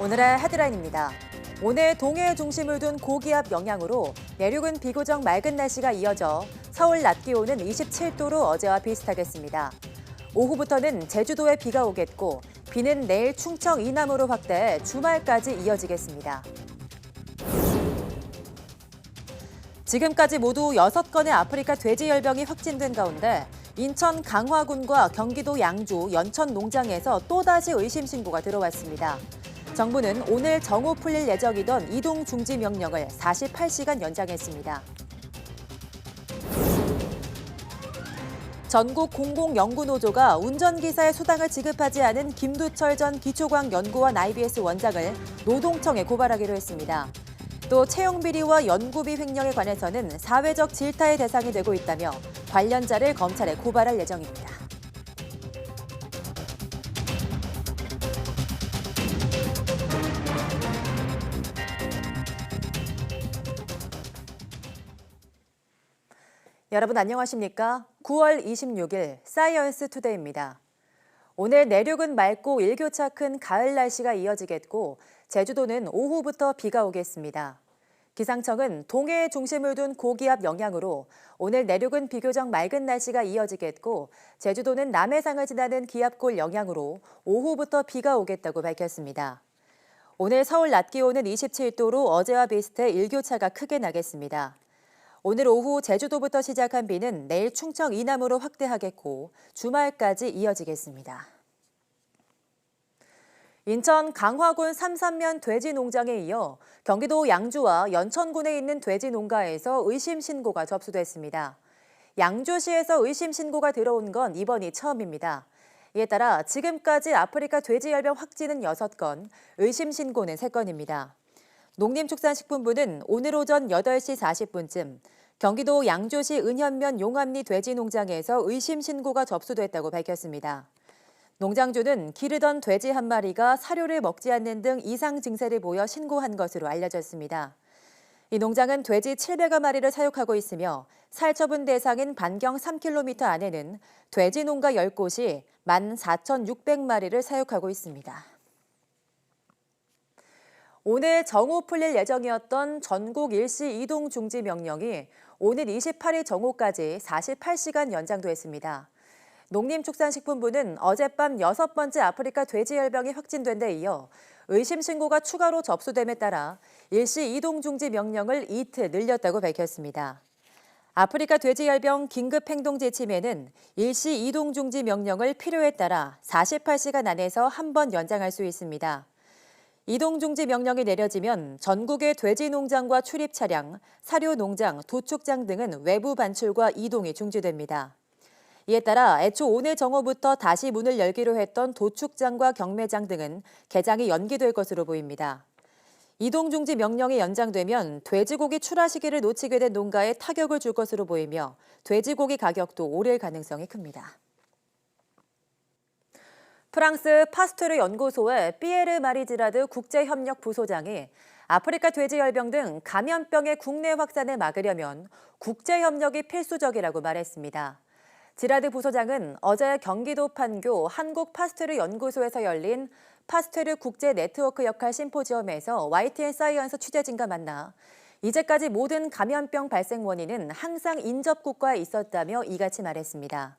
오늘의 헤드라인입니다. 오늘 동해 중심을 둔 고기압 영향으로 내륙은 비교적 맑은 날씨가 이어져 서울 낮 기온은 27도로 어제와 비슷하겠습니다. 오후부터는 제주도에 비가 오겠고 비는 내일 충청 이남으로 확대해 주말까지 이어지겠습니다. 지금까지 모두 6건의 아프리카 돼지열병이 확진된 가운데 인천 강화군과 경기도 양주 연천 농장에서 또다시 의심 신고가 들어왔습니다. 정부는 오늘 정오 풀릴 예정이던 이동 중지 명령을 48시간 연장했습니다. 전국 공공연구노조가 운전기사의 수당을 지급하지 않은 김두철 전 기초과학연구원 IBS 원장을 노동청에 고발하기로 했습니다. 또 채용비리와 연구비 횡령에 관해서는 사회적 질타의 대상이 되고 있다며 관련자를 검찰에 고발할 예정입니다. 여러분 안녕하십니까? 9월 26일 사이언스 투데이입니다. 오늘 내륙은 맑고 일교차 큰 가을 날씨가 이어지겠고 제주도는 오후부터 비가 오겠습니다. 기상청은 동해에 중심을 둔 고기압 영향으로 오늘 내륙은 비교적 맑은 날씨가 이어지겠고 제주도는 남해상을 지나는 기압골 영향으로 오후부터 비가 오겠다고 밝혔습니다. 오늘 서울 낮 기온은 27도로 어제와 비슷해 일교차가 크게 나겠습니다. 오늘 오후 제주도부터 시작한 비는 내일 충청 이남으로 확대하겠고 주말까지 이어지겠습니다. 인천 강화군 삼산면 돼지 농장에 이어 경기도 양주와 연천군에 있는 돼지 농가에서 의심 신고가 접수됐습니다. 양주시에서 의심 신고가 들어온 건 이번이 처음입니다. 이에 따라 지금까지 아프리카 돼지열병 확진은 6건, 의심 신고는 3건입니다. 농림축산식품부는 오늘 오전 8시 40분쯤 경기도 양주시 은현면 용암리 돼지 농장에서 의심 신고가 접수됐다고 밝혔습니다. 농장주는 기르던 돼지 한 마리가 사료를 먹지 않는 등 이상 증세를 보여 신고한 것으로 알려졌습니다. 이 농장은 돼지 700여 마리를 사육하고 있으며 살처분 대상인 반경 3km 안에는 돼지 농가 10곳이 14,600마리를 사육하고 있습니다. 오늘 정오 풀릴 예정이었던 전국 일시 이동 중지 명령이 오늘 28일 정오까지 48시간 연장됐습니다. 농림축산식품부는 어젯밤 6번째 아프리카 돼지열병이 확진된 데 이어 의심 신고가 추가로 접수됨에 따라 일시 이동 중지 명령을 이틀 늘렸다고 밝혔습니다. 아프리카 돼지열병 긴급행동지침에는 일시 이동 중지 명령을 필요에 따라 48시간 안에서 한 번 연장할 수 있습니다. 이동중지 명령이 내려지면 전국의 돼지 농장과 출입 차량, 사료 농장, 도축장 등은 외부 반출과 이동이 중지됩니다. 이에 따라 애초 오늘 정오부터 다시 문을 열기로 했던 도축장과 경매장 등은 개장이 연기될 것으로 보입니다. 이동중지 명령이 연장되면 돼지고기 출하 시기를 놓치게 된 농가에 타격을 줄 것으로 보이며 돼지고기 가격도 오를 가능성이 큽니다. 프랑스 파스테르 연구소의 피에르 마리지라드 국제협력 부소장이 아프리카 돼지열병 등 감염병의 국내 확산을 막으려면 국제협력이 필수적이라고 말했습니다. 지라드 부소장은 어제 경기도 판교 한국 파스테르 연구소에서 열린 파스테르 국제 네트워크 역할 심포지엄에서 YTN 사이언스 취재진과 만나 이제까지 모든 감염병 발생 원인은 항상 인접 국가에 있었다며 이같이 말했습니다.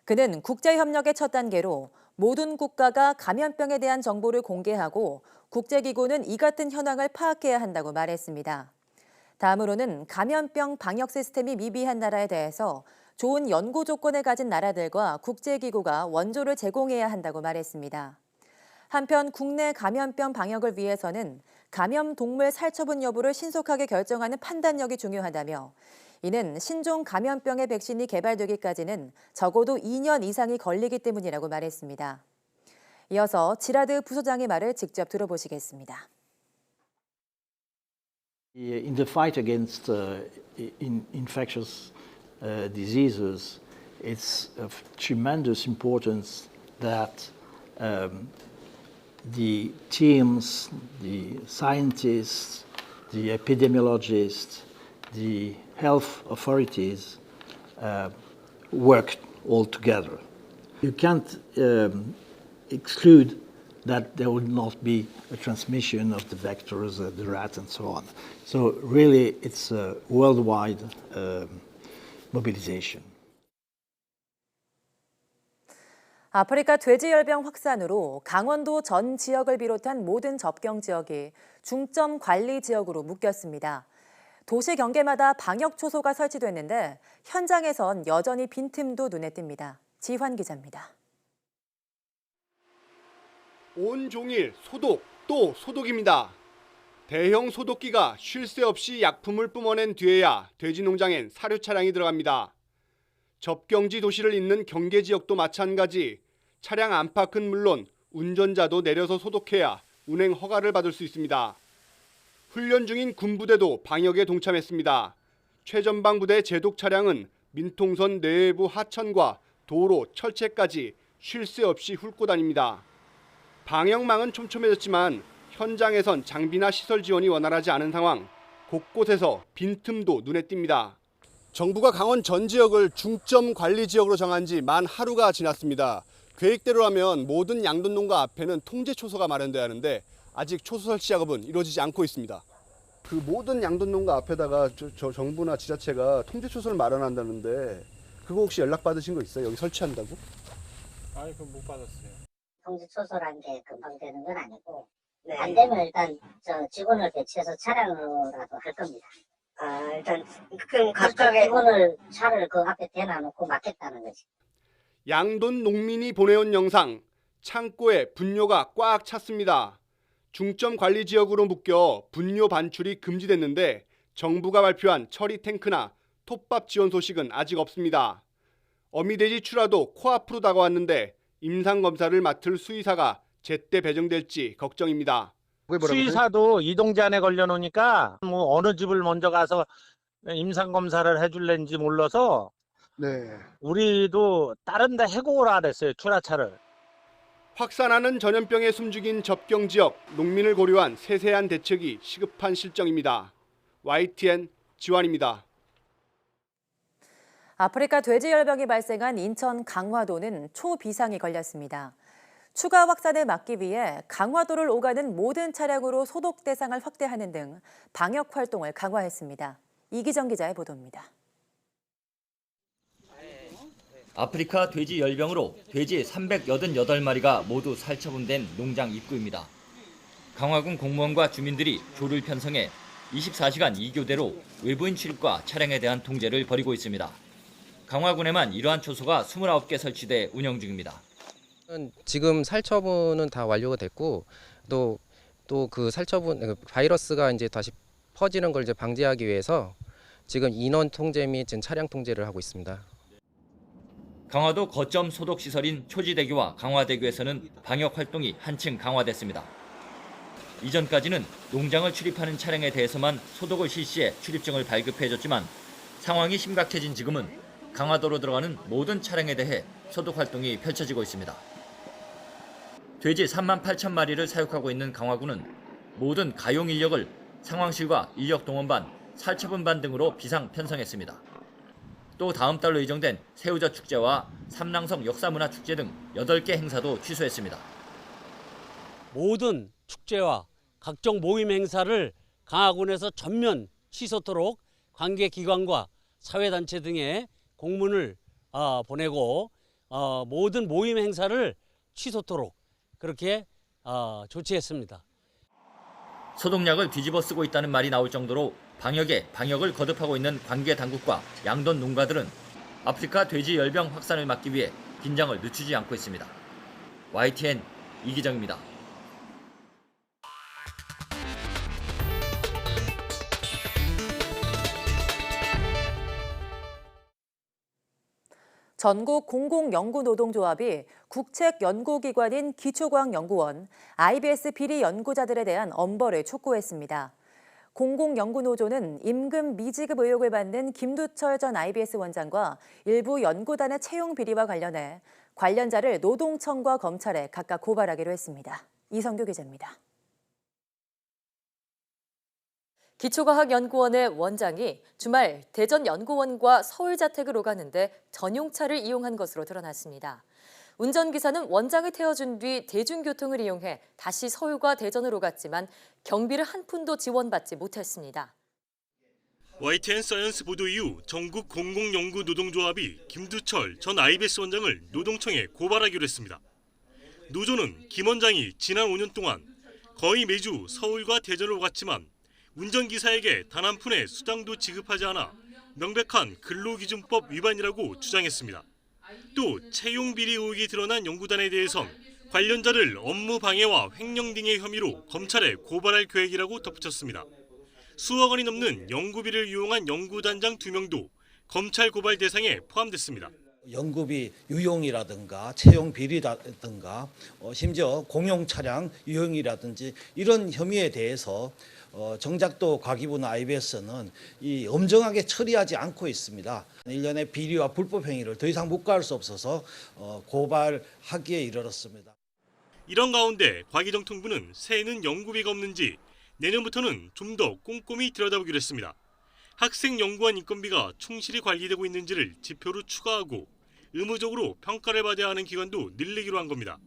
그는 국제협력의 첫 단계로 모든 국가가 감염병에 대한 정보를 공개하고 국제기구는 이 같은 현황을 파악해야 한다고 말했습니다. 다음으로는 감염병 방역 시스템이 미비한 나라에 대해서 좋은 연구 조건을 가진 나라들과 국제기구가 원조를 제공해야 한다고 말했습니다. 한편 국내 감염병 방역을 위해서는 감염 동물 살처분 여부를 신속하게 결정하는 판단력이 중요하다며 이는 신종 감염병의 백신이 개발되기까지는 적어도 2년 이상이 걸리기 때문이라고 말했습니다. 이어서 지라드 부소장의 말을 직접 들어보시겠습니다. In the fight against infectious diseases, it's of tremendous importance that the teams, the scientists, the epidemiologists, the health authorities work all together. You can't exclude that there would not be a transmission of the vectors, the rat, and so on. So really, it's a worldwide mobilization. 아프리카 돼지열병 확산으로 강원도 전 지역을 비롯한 모든 접경 지역이 중점 관리 지역으로 묶였습니다. 도시 경계마다 방역 초소가 설치됐는데 현장에선 여전히 빈틈도 눈에 띕니다. 지환 기자입니다. 온종일 소독 또 소독입니다. 대형 소독기가 쉴 새 없이 약품을 뿜어낸 뒤에야 돼지 농장엔 사료 차량이 들어갑니다. 접경지 도시를 잇는 경계 지역도 마찬가지. 차량 안팎은 물론 운전자도 내려서 소독해야 운행 허가를 받을 수 있습니다. 훈련 중인 군부대도 방역에 동참했습니다. 최전방 부대 제독 차량은 민통선 내부 하천과 도로, 철책까지 쉴 새 없이 훑고 다닙니다. 방역망은 촘촘해졌지만 현장에선 장비나 시설 지원이 원활하지 않은 상황, 곳곳에서 빈틈도 눈에 띕니다. 정부가 강원 전 지역을 중점 관리 지역으로 정한 지 만 하루가 지났습니다. 계획대로라면 모든 양돈 농가 앞에는 통제 초소가 마련돼야 하는데 아직 초소 설치 작업은 이루어지지 않고 있습니다. 그 모든 양돈 농가 앞에다가 저 정부나 지자체가 통제 초소를 마련한다는데 그거 혹시 연락 받으신 거 있어요? 여기 설치한다고? 아니, 그건 못 받았어요. 통지 초소라는 게 금방 되는 건 아니고 안 되면 일단 저 직원을 배치해서 차량으로라도 할 겁니다. 일단 그럼 각각의 직원을 차를 그 앞에 대놔놓고 막겠다는 거지. 양돈 농민이 보내온 영상, 창고에 분뇨가 꽉 찼습니다. 중점 관리 지역으로 묶여 분뇨 반출이 금지됐는데 정부가 발표한 처리 탱크나 톱밥 지원 소식은 아직 없습니다. 어미돼지 출하도 코앞으로 다가왔는데 임상검사를 맡을 수의사가 제때 배정될지 걱정입니다. 수의사도 이동제한에 걸려놓으니까 뭐 어느 집을 먼저 가서 임상검사를 해줄는지 몰라서 네. 우리도 다른 데 해고 오라 그랬어요, 출하차를. 확산하는 전염병에 숨죽인 접경 지역, 농민을 고려한 세세한 대책이 시급한 실정입니다. YTN 지환입니다. 아프리카 돼지열병이 발생한 인천 강화도는 초비상이 걸렸습니다. 추가 확산을 막기 위해 강화도를 오가는 모든 차량으로 소독 대상을 확대하는 등 방역 활동을 강화했습니다. 이기정 기자의 보도입니다. 아프리카 돼지 열병으로 돼지 388마리가 모두 살처분된 농장 입구입니다. 강화군 공무원과 주민들이 조를 편성해 24시간 2교대로 외부인 출입과 차량에 대한 통제를 벌이고 있습니다. 강화군에만 이러한 초소가 29개 설치돼 운영 중입니다. 지금 살처분은 다 완료가 됐고 또 그 살처분 바이러스가 이제 다시 퍼지는 걸 이제 방지하기 위해서 지금 인원 통제 및 지금 차량 통제를 하고 있습니다. 강화도 거점 소독 시설인 초지대교와 강화대교에서는 방역 활동이 한층 강화됐습니다. 이전까지는 농장을 출입하는 차량에 대해서만 소독을 실시해 출입증을 발급해줬지만 상황이 심각해진 지금은 강화도로 들어가는 모든 차량에 대해 소독 활동이 펼쳐지고 있습니다. 돼지 38,000마리를 사육하고 있는 강화군은 모든 가용 인력을 상황실과 인력동원반, 살처분반 등으로 비상 편성했습니다. 또 다음 달로 예정된 새우젓 축제와 삼랑성 역사문화축제 등 8개 행사도 취소했습니다. 모든 축제와 각종 모임 행사를 강화군에서 전면 취소토록 관계기관과 사회단체 등에 공문을 보내고 모든 모임 행사를 취소토록 그렇게 조치했습니다. 소독약을 뒤집어 쓰고 있다는 말이 나올 정도로 방역에 방역을 거듭하고 있는 관계 당국과 양돈 농가들은 아프리카 돼지 열병 확산을 막기 위해 긴장을 늦추지 않고 있습니다. YTN 이기정입니다. 전국 공공연구노동조합이 국책연구기관인 기초과학연구원, IBS 비리 연구자들에 대한 엄벌을 촉구했습니다. 공공연구노조는 임금 미지급 의혹을 받는 김두철 전 IBS 원장과 일부 연구단의 채용 비리와 관련해 관련자를 노동청과 검찰에 각각 고발하기로 했습니다. 이성규 기자입니다. 기초과학연구원의 원장이 주말 대전연구원과 서울 자택을 오가는데 전용차를 이용한 것으로 드러났습니다. 운전기사는 원장을 태워준 뒤 대중교통을 이용해 다시 서울과 대전으로 갔지만 경비를 한 푼도 지원받지 못했습니다. YTN사이언스 보도 이후 전국 공공연구노동조합이 김두철 전 IBS 원장을 노동청에 고발하기로 했습니다. 노조는 김 원장이 지난 5년 동안 거의 매주 서울과 대전을 갔지만 운전기사에게 단 한 푼의 수당도 지급하지 않아 명백한 근로기준법 위반이라고 주장했습니다. 또 채용비리 의혹이 드러난 연구단에 대해선 관련자를 업무 방해와 횡령 등의 혐의로 검찰에 고발할 계획이라고 덧붙였습니다. 수억 원이 넘는 연구비를 이용한 연구단장 2명도 검찰 고발 대상에 포함됐습니다. 연구비 유용이라든가 채용 비리라든가 심지어 공용 차량 유용이라든지 이런 혐의에 대해서 정작 또 과기부나 IBS는 이 엄정하게 처리하지 않고 있습니다. 일련의 비리와 불법 행위를 더 이상 묵과할 수 없어서 고발하기에 이르렀습니다. 이런 가운데 과기정통부는 새해에는 연구비가 없는지 내년부터는 좀 더 꼼꼼히 들여다보기로 했습니다. 학생 연구원 인건비가 충실히 관리되고 있는지를 지표로 추가하고 의무적으로 평가를 받아야 하는 기관도 늘리기로 한 겁니다.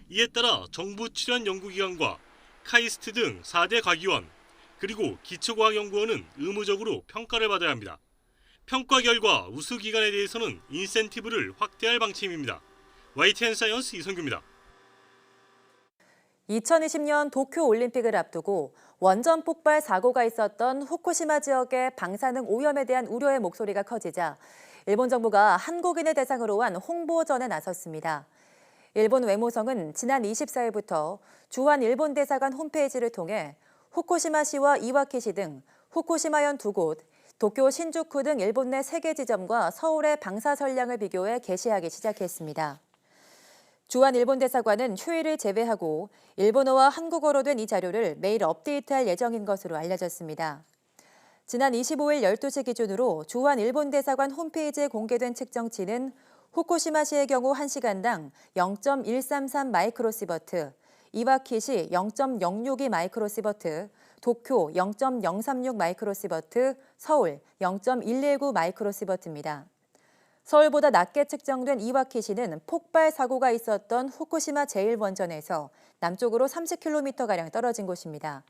이에 따라 정부 출연 연구기관과 카이스트 등 4대 과기원 그리고 기초과학연구원은 의무적으로 평가를 받아야 합니다. 평가 결과 우수 기관에 대해서는 인센티브를 확대할 방침입니다. YTN사이언스 이성규입니다. 2020년 도쿄올림픽을 앞두고 원전 폭발 사고가 있었던 후쿠시마 지역의 방사능 오염에 대한 우려의 목소리가 커지자 일본 정부가 한국인을 대상으로 한 홍보전에 나섰습니다. 일본 외무성은 지난 24일부터 주한 일본 대사관 홈페이지를 통해 후쿠시마시와 이와키시 등 후쿠시마현 2곳, 도쿄 신주쿠 등 일본 내 3개 지점과 서울의 방사 선량을 비교해 게시하기 시작했습니다. 주한 일본 대사관은 휴일을 제외하고 일본어와 한국어로 된 이 자료를 매일 업데이트할 예정인 것으로 알려졌습니다. 지난 25일 12시 기준으로 주한 일본 대사관 홈페이지에 공개된 측정치는 후쿠시마시의 경우 1시간당 0.133 마이크로시버트, 이와키시 0.062 마이크로시버트, 도쿄 0.036 마이크로시버트, 서울 0.119 마이크로시버트입니다. 서울보다 낮게 측정된 이와키시는 폭발 사고가 있었던 후쿠시마 제1원전에서 남쪽으로 30km가량 떨어진 곳입니다.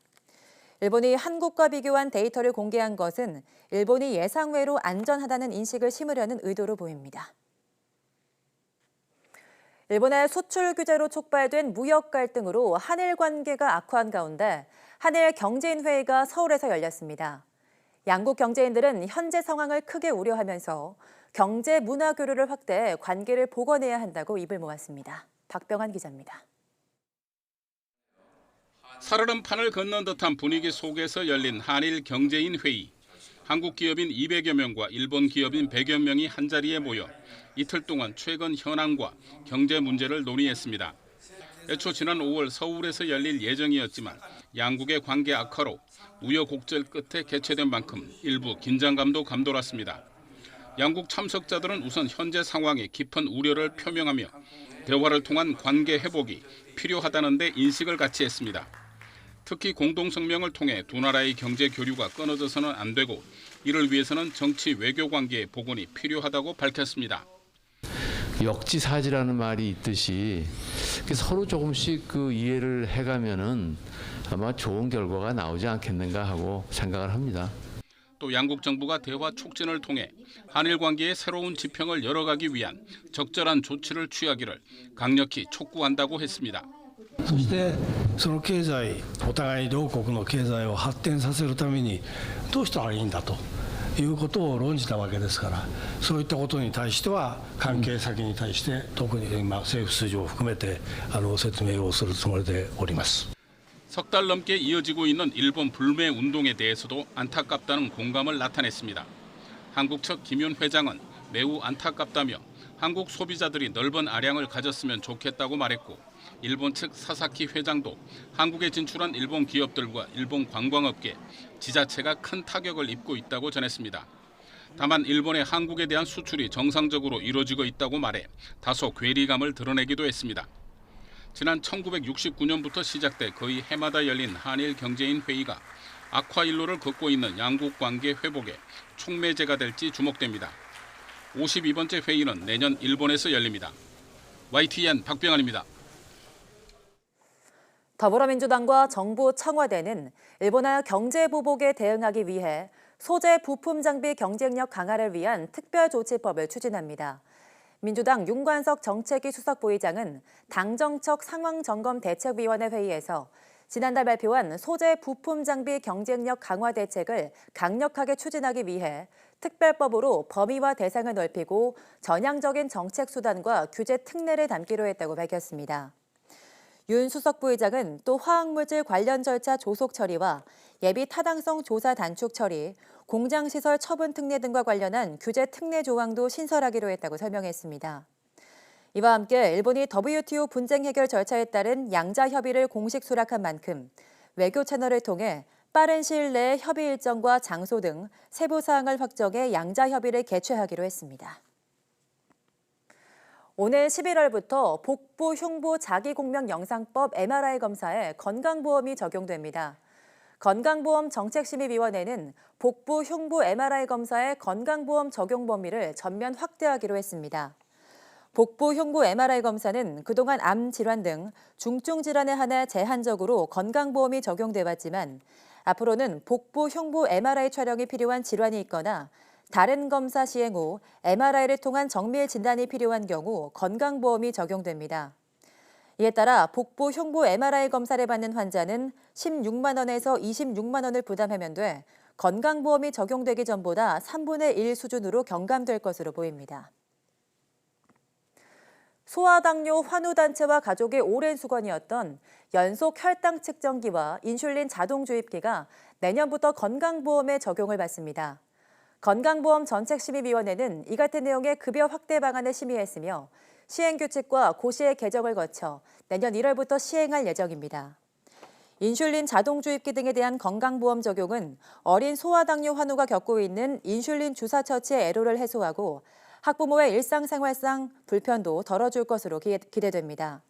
일본이 한국과 비교한 데이터를 공개한 것은 일본이 예상외로 안전하다는 인식을 심으려는 의도로 보입니다. 일본의 수출 규제로 촉발된 무역 갈등으로 한일 관계가 악화한 가운데 한일 경제인 회의가 서울에서 열렸습니다. 양국 경제인들은 현재 상황을 크게 우려하면서 경제 문화 교류를 확대해 관계를 복원해야 한다고 입을 모았습니다. 박병환 기자입니다. 살얼음 판을 건넌 듯한 분위기 속에서 열린 한일 경제인 회의. 한국 기업인 200여 명과 일본 기업인 100여 명이 한자리에 모여 이틀 동안 최근 현황과 경제 문제를 논의했습니다. 애초 지난 5월 서울에서 열릴 예정이었지만 양국의 관계 악화로 우여곡절 끝에 개최된 만큼 일부 긴장감도 감돌았습니다. 양국 참석자들은 우선 현재 상황에 깊은 우려를 표명하며 대화를 통한 관계 회복이 필요하다는 데 인식을 같이 했습니다. 특히 공동성명을 통해 두 나라의 경제 교류가 끊어져서는 안 되고 이를 위해서는 정치 외교 관계의 복원이 필요하다고 밝혔습니다. 역지사지라는 말이 있듯이 서로 조금씩 그 이해를 해가면은 아마 좋은 결과가 나오지 않겠는가 하고 생각을 합니다. 또 양국 정부가 대화 촉진을 통해 한일 관계의 새로운 지평을 열어가기 위한 적절한 조치를 취하기를 강력히 촉구한다고 했습니다. そしてその経済お互い両国の経済を発展させるためにどうしたらいいんだということを論じたわけですからそういったことに対しては関係先に対して特に今政府筋を含めて説明をするつもりでおります。 석 달 넘게 이어지고 있는 일본 불매 운동에 대해서도 안타깝다는 공감을 나타냈습니다. 한국 측 김윤 회장은 매우 안타깝다며 한국 소비자들이 넓은 아량을 가졌으면 좋겠다고 말했고 일본 측 사사키 회장도 한국에 진출한 일본 기업들과 일본 관광업계, 지자체가 큰 타격을 입고 있다고 전했습니다. 다만 일본의 한국에 대한 수출이 정상적으로 이루어지고 있다고 말해 다소 괴리감을 드러내기도 했습니다. 지난 1969년부터 시작돼 거의 해마다 열린 한일 경제인 회의가 악화일로를 걷고 있는 양국 관계 회복에 촉매제가 될지 주목됩니다. 52번째 회의는 내년 일본에서 열립니다. YTN 박병환입니다. 더불어민주당과 정부 청와대는 일본의 경제 보복에 대응하기 위해 소재 부품 장비 경쟁력 강화를 위한 특별조치법을 추진합니다. 민주당 윤관석 정책위 수석부의장은 당정청 상황점검대책위원회 회의에서 지난달 발표한 소재 부품 장비 경쟁력 강화 대책을 강력하게 추진하기 위해 특별법으로 범위와 대상을 넓히고 전향적인 정책 수단과 규제 특례를 담기로 했다고 밝혔습니다. 윤 수석부의장은 또 화학물질 관련 절차 조속 처리와 예비 타당성 조사 단축 처리, 공장시설 처분 특례 등과 관련한 규제 특례 조항도 신설하기로 했다고 설명했습니다. 이와 함께 일본이 WTO 분쟁 해결 절차에 따른 양자 협의를 공식 수락한 만큼 외교 채널을 통해 빠른 시일 내에 협의 일정과 장소 등 세부 사항을 확정해 양자 협의를 개최하기로 했습니다. 오늘 11월부터 복부 흉부 자기공명 영상법 MRI 검사에 건강보험이 적용됩니다. 건강보험 정책심의위원회는 복부 흉부 MRI 검사의 건강보험 적용 범위를 전면 확대하기로 했습니다. 복부 흉부 MRI 검사는 그동안 암 질환 등 중증 질환에 한해 제한적으로 건강보험이 적용돼 왔지만 앞으로는 복부 흉부 MRI 촬영이 필요한 질환이 있거나 다른 검사 시행 후 MRI를 통한 정밀 진단이 필요한 경우 건강보험이 적용됩니다. 이에 따라 복부 흉부 MRI 검사를 받는 환자는 16만 원에서 26만 원을 부담하면 돼 건강보험이 적용되기 전보다 3분의 1 수준으로 경감될 것으로 보입니다. 소아당뇨 환우단체와 가족의 오랜 수건이었던 연속 혈당 측정기와 인슐린 자동 주입기가 내년부터 건강보험에 적용을 받습니다. 건강보험 정책심의위원회는 이 같은 내용의 급여 확대 방안을 심의했으며 시행규칙과 고시의 개정을 거쳐 내년 1월부터 시행할 예정입니다. 인슐린 자동 주입기 등에 대한 건강보험 적용은 어린 소아당뇨 환우가 겪고 있는 인슐린 주사 처치의 애로를 해소하고 학부모의 일상생활상 불편도 덜어줄 것으로 기대됩니다.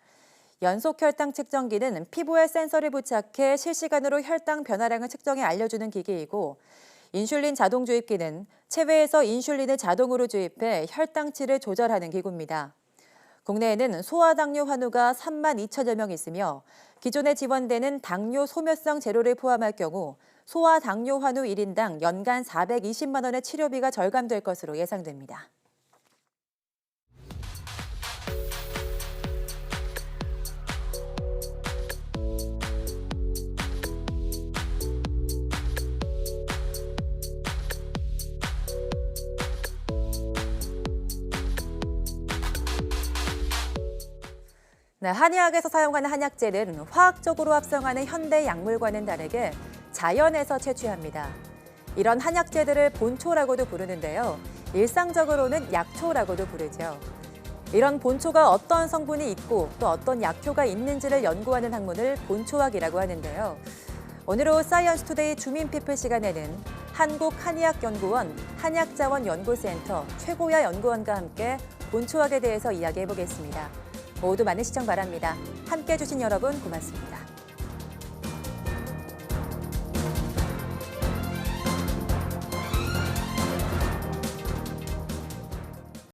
연속 혈당 측정기는 피부에 센서를 부착해 실시간으로 혈당 변화량을 측정해 알려주는 기기이고 인슐린 자동 주입기는 체외에서 인슐린을 자동으로 주입해 혈당치를 조절하는 기구입니다. 국내에는 소아당뇨 환우가 3만 2천여 명 있으며 기존에 지원되는 당뇨 소멸성 제로를 포함할 경우 소아당뇨 환우 1인당 연간 420만 원의 치료비가 절감될 것으로 예상됩니다. 네, 한의학에서 사용하는 한약재는 화학적으로 합성하는 현대 약물과는 다르게 자연에서 채취합니다. 이런 한약재들을 본초라고도 부르는데요. 일상적으로는 약초라고도 부르죠. 이런 본초가 어떤 성분이 있고 또 어떤 약효가 있는지를 연구하는 학문을 본초학이라고 하는데요. 오늘 오후 사이언스투데이 주민피플 시간에는 한국한의학연구원 한약자원연구센터 최고야 연구원과 함께 본초학에 대해서 이야기해보겠습니다. 모두 많은 시청 바랍니다. 함께해 주신 여러분 고맙습니다.